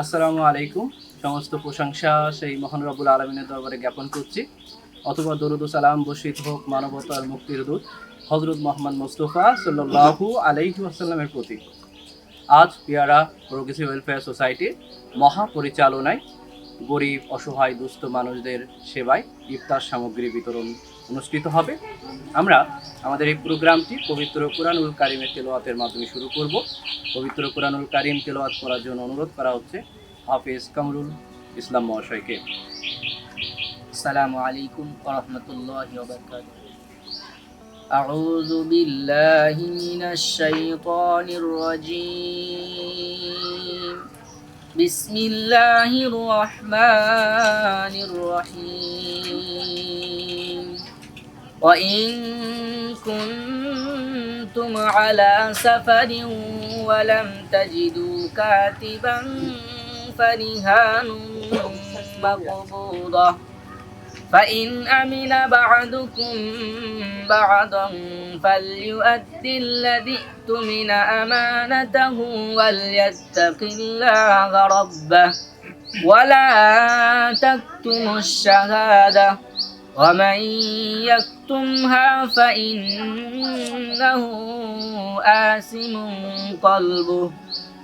আসসালামু আলাইকুম। সমস্ত প্রশংসা সেই মহান রব্বুল আলামিনের দরবারে জ্ঞাপন করছি। অথবা দরুদ ও সালাম বর্ষিত হোক মানবতার মুক্তির দূত হযরত মুহাম্মদ মুস্তাফা সাল্লাল্লাহু আলাইহি ওয়াসাল্লামের প্রতি। আজ পেয়ারা প্রোগ্রেসিভ ওয়েলফেয়ার সোসাইটির মহাপরিচালনায় গরিব, অসহায়, দুস্থ মানুষদের সেবায় ইফতার সামগ্রী বিতরণ অনুষ্ঠিত হবে। আমরা আমাদের এই প্রোগ্রামটি পবিত্র কুরআনুল কারীমের তেলাওয়াতের মাধ্যমে শুরু করব। পবিত্র কুরআনুল কারীম তেলাওয়াত করার জন্য অনুরোধ করা হচ্ছে হাফেজ কামরুল ইসলাম মহাশয়কে। আসসালামু আলাইকুম ওয়া রাহমাতুল্লাহি ওয়া বারাকাতুহু। আউযু বিল্লাহি মিনাশ শাইতানির রাজীম। বিসমিল্লাহির রাহমানির রহিম। ওয়া ইন কুনতুম আলা সাফারিন ওয়া লাম তাজিদু কাতিবান ফারিহানুম মাকবুদাহ فإن أمن بعضكم بعضا فليؤد الذي اؤتمن أمانته وليتق الله ربه ولا تكتموا الشهادة ومن يكتمها فإنه آثم قلبه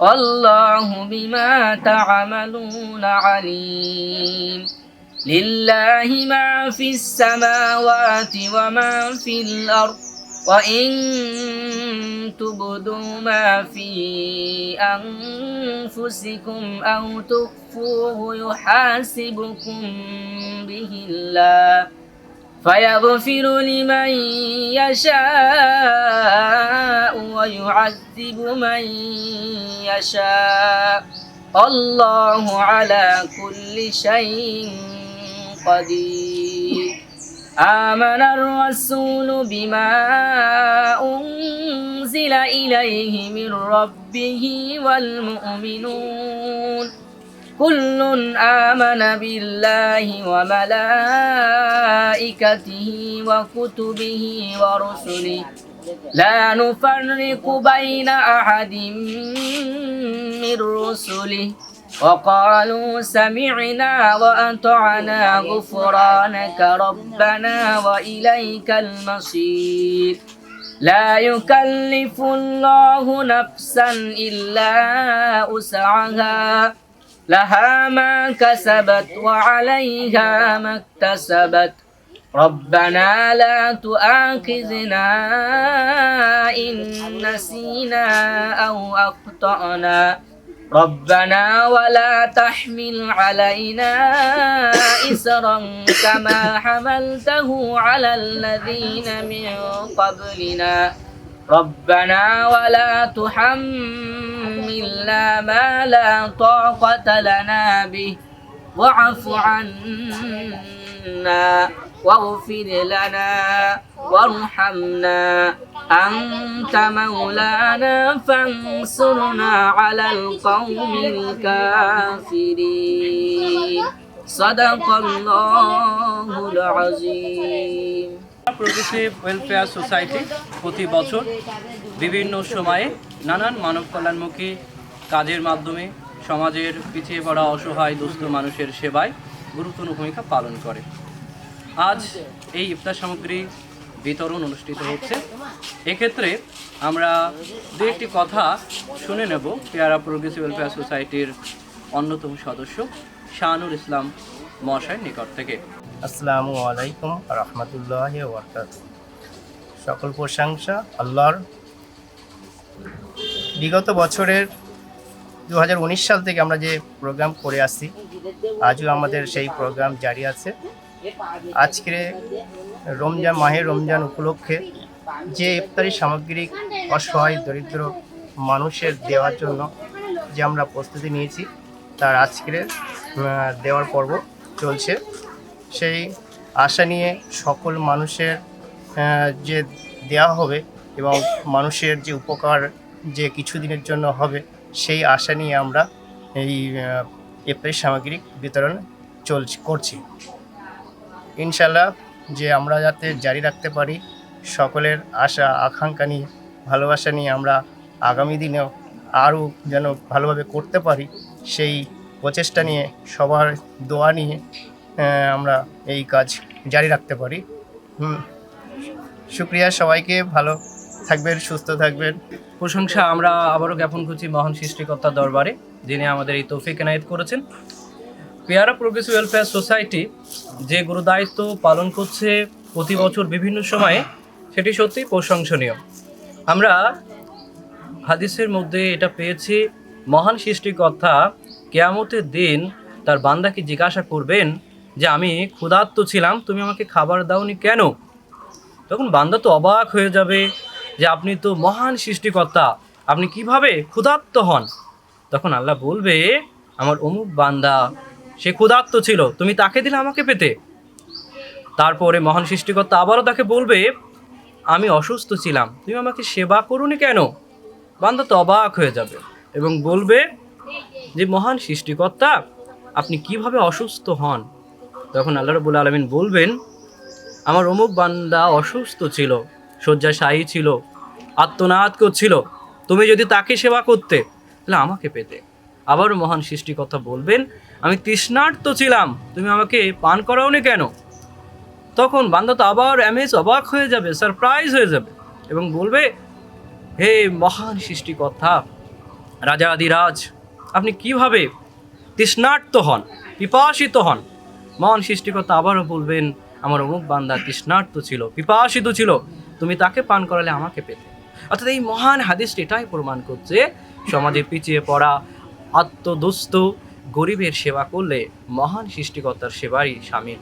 والله بما تعملون عليم. لله ما في السماوات وما في الأرض وإن تبدوا ما في أنفسكم أو تخفوه يحاسبكم به الله فيغفر لمن يشاء ويعذب من يشاء الله على كل شيء قدير. آمن الرسول بما أنزل إليه من ربه والمؤمنون كل آمن بالله وملائكته وكتبه ورسله لا نفرق بين أحد من رسله وقالوا سمعنا وأطعنا غفرانك ربنا وإليك المصير. لا يكلف الله نفسا إلا وسعها لها ما كسبت وعليها ما اكتسبت ربنا لا تؤاخذنا إن نسينا أو أخطأنا ربنا ولا تحمل علينا إصرا كما حملته على الذين من قبلنا ربنا ولا تحملنا ما لا طاقة لنا به واعف عنا واغفر لنا وارحمنا أنت مولانا فانصرنا على القوم الكافرين. صدق الله العظيم. প্রোগ্রেসিভ ওয়েলফেয়ার সোসাইটি প্রতি বছর বিভিন্ন সময়ে নানান মানব কল্যাণমুখী কাজের মাধ্যমে সমাজের পিছিয়ে পড়া অসহায় দুস্থ মানুষের সেবায় গুরুত্বপূর্ণ ভূমিকা পালন করে। আজ এই ইফতার সামগ্রী বিতরণ অনুষ্ঠিত হচ্ছে। এক্ষেত্রে আমরা দু একটি কথা শুনে নেব পেয়ারা প্রোগ্রেসিভ ওয়েলফেয়ার সোসাইটির অন্যতম সদস্য শাহানুর ইসলাম মহাশয়ের নিকট থেকে। আসসালামু আলাইকুম রহমতুল্লাহ ওয়াবারাকাতুহু। সকল প্রশংসা আল্লাহর। বিগত বছরের 2019 সাল থেকে আমরা যে প্রোগ্রাম করে আসছি, আজও আমাদের সেই প্রোগ্রাম জারি আছে। আজকে মাহে রমজান উপলক্ষে যে ইফতারি সামগ্রী অসহায় দরিদ্র মানুষের দেওয়ার জন্য যে আমরা প্রস্তুতি নিয়েছি, তার আজকের দেওয়ার পর্ব চলছে। সেই আশা নিয়ে সকল মানুষের যে দেওয়া হবে এবং মানুষের যে উপকার যে কিছুদিনের জন্য হবে, সেই আশা নিয়ে আমরা এই ইফতারি সামগ্রী বিতরণ করছি। ইনশাল্লাহ যে আমরা যাতে জারি রাখতে পারি, সকলের আশা আকাঙ্ক্ষা নিয়ে ভালোবাসা নিয়ে আমরা আগামী দিনেও আরও যেন ভালোভাবে করতে পারি, সেই প্রচেষ্টা নিয়ে সবার দোয়া নিয়ে আমরা এই কাজ জারি রাখতে পারি। শুক্রিয়া, সবাইকে ভালো থাকবেন, সুস্থ থাকবেন। প্রশংসা আমরা আবারও জ্ঞাপন করছি মহান সৃষ্টিকর্তার দরবারে, যিনি আমাদের এই তৌফিক এনায়েত করেছেন। পেয়ারা প্রোগ্রেসিভ ওয়েলফেয়ার সোসাইটি যে গুরুদায়িত্ব পালন করছে প্রতি বছর বিভিন্ন সময়ে, সেটি সত্যি প্রশংসনীয়। আমরা হাদিসের মধ্যে এটা পেয়েছি, মহান সৃষ্টিকর্তা কিয়ামতের দিন তার বান্দাকে জিজ্ঞাসা করবেন যে আমি ক্ষুধার্ত ছিলাম, তুমি আমাকে খাবার দাওনি কেন? তখন বান্দা তো অবাক হয়ে যাবে যে আপনি তো মহান সৃষ্টিকর্তা, আপনি কিভাবে ক্ষুধার্ত হন? তখন আল্লাহ বলবে, আমার অমুক বান্দা সে ক্ষুধার্ত ছিল, তুমি তাকে দিলে আমাকে পেতে। তারপরে মহান সৃষ্টিকর্তা আবারও তাকে বলবে, আমি অসুস্থ ছিলাম, তুমি আমাকে সেবা করুনি কেন? বান্দা তো অবাক হয়ে যাবে এবং বলবে যে মহান সৃষ্টিকর্তা, আপনি কিভাবে অসুস্থ হন? তখন আল্লাহ রাব্বুল আলামিন বলবেন, আমার অমুক বান্দা অসুস্থ ছিল, শয্যাশায়ী ছিল, আত্মনাদ করছিল, তুমি যদি তাকে সেবা করতে তাহলে আমাকে পেতে। আবারও মহান সৃষ্টিকর্তা বলবেন, আমি তৃষ্ণার্ত ছিলাম, তুমি আমাকে পান করাওনি কেন? তখন বান্দা তো আবার অবাক হয়ে যাবে, সারপ্রাইজ হয়ে যাবে এবং বলবে, হে মহান সৃষ্টিকর্তা, রাজাধিরাজ, আপনি কিভাবে তৃষ্ণার্ত হন, পিপাসিত হন? মহান সৃষ্টিকর্তা আবারও বলবেন, আমার অমুক বান্দা তৃষ্ণার্ত ছিল, পিপাসিত ছিল, তুমি তাকে পান করালে আমাকে পেতে। অর্থাৎ এই মহান হাদিসটি এটাই প্রমাণ করছে, সমাজে পিছিয়ে পড়া, আত্মদুস্থ, গরিবের সেবা করলে মহান সৃষ্টিকর্তার সেবারই শামিল।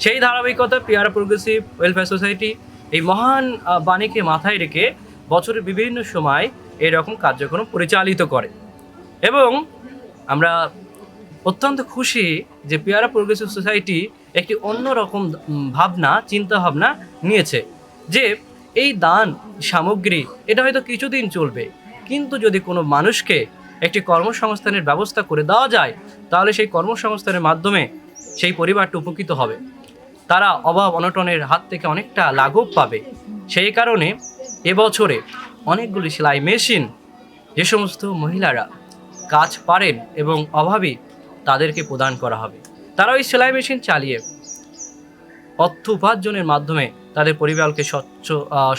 সেই ধারাবাহিকতা পেয়ারা প্রোগ্রেসিভ ওয়েলফেয়ার সোসাইটি এই মহান বাণীকে মাথায় রেখে বছরের বিভিন্ন সময় এরকম কার্যক্রম পরিচালিত করে। এবং আমরা অত্যন্ত খুশি যে পেয়ারা প্রোগ্রেসিভ সোসাইটি একটি অন্যরকম ভাবনা, চিন্তা ভাবনা নিয়েছে যে এই দান সামগ্রী এটা হয়তো কিছুদিন চলবে, কিন্তু যদি কোনো মানুষকে একটি কর্মসংস্থানের ব্যবস্থা করে দেওয়া যায়, তাহলে সেই কর্মসংস্থানের মাধ্যমে সেই পরিবারটা উপকৃত হবে, তারা অভাব অনটনের হাত থেকে অনেকটা লাঘব পাবে। সেই কারণে এবছরে অনেকগুলি সেলাই মেশিন, যে সমস্ত মহিলারা কাজ পারেন এবং অভাবী, তাদেরকে প্রদান করা হবে। তারা ওই সেলাই মেশিন চালিয়ে অর্থ উপার্জনের মাধ্যমে তাদের পরিবারকে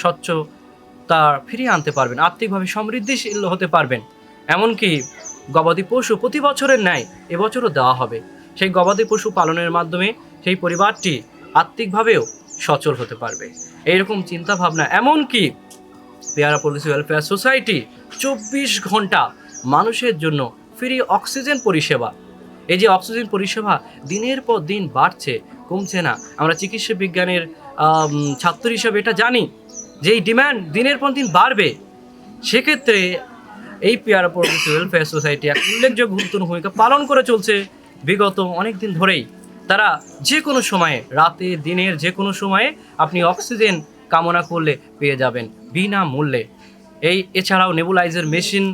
স্বচ্ছতা ফিরিয়ে আনতে পারবেন, আর্থিকভাবে সমৃদ্ধিশীল হতে পারবেন। এমনকি গবাদি পশু প্রতি বছরের ন্যায় এবছরও দেওয়া হবে। সেই গবাদি পশু পালনের মাধ্যমে সেই পরিবারটি আর্থিকভাবেও সচল হতে পারবে। এইরকম চিন্তাভাবনা, এমনকি পেয়ারা প্রোগ্রেসিভ ওয়েলফেয়ার সোসাইটি 24 ঘন্টা মানুষের জন্য ফ্রি অক্সিজেন পরিষেবা। এই যে অক্সিজেন পরিষেবা দিনের পর দিন বাড়ছে, কমছে না। আমরা চিকিৎসা বিজ্ঞানের ছাত্র হিসাবে এটা জানি যে এই ডিম্যান্ড দিনের পর দিন বাড়বে। সেক্ষেত্রে এই পেয়ারা প্রোগ্রেসিভ ওয়েলফেয়ার সোসাইটি এক উল্লেখযোগ্য গুরুত্বপূর্ণ ভূমিকা পালন করে চলছে বিগত অনেক দিন ধরেই। তারা যে কোনো সময়ে, রাতে দিনের যে কোনো সময়ে আপনি অক্সিজেন কামনা করলে পেয়ে যাবেন বিনামূল্যে। এছাড়াও নেবুলাইজার মেশিন,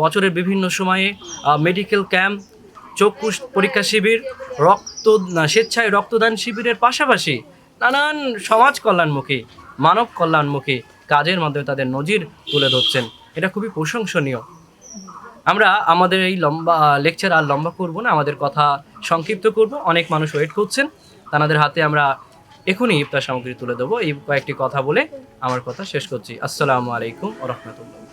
বছরের বিভিন্ন সময়ে মেডিকেল ক্যাম্প, চক্ষু পরীক্ষা শিবির, স্বেচ্ছায় রক্তদান শিবিরের পাশাপাশি নানান সমাজ কল্যাণমুখী, মানব কল্যাণমুখী কাজের মাধ্যমে তাদের নজির তুলে ধরছেন। এটা খুবই প্রশংসনীয়। আমরা আমাদের এই লম্বা লেকচার আর লম্বা করব না, আমাদের কথা সংক্ষিপ্ত করব। অনেক মানুষ ওয়েট করছেন, তাদের হাতে আমরা এখনই ইফতার সামগ্রী তুলে দেবো। এই কয়েকটি কথা বলে আমার কথা শেষ করছি। আসসালামু আলাইকুম ওয়া রাহমাতুল্লাহ।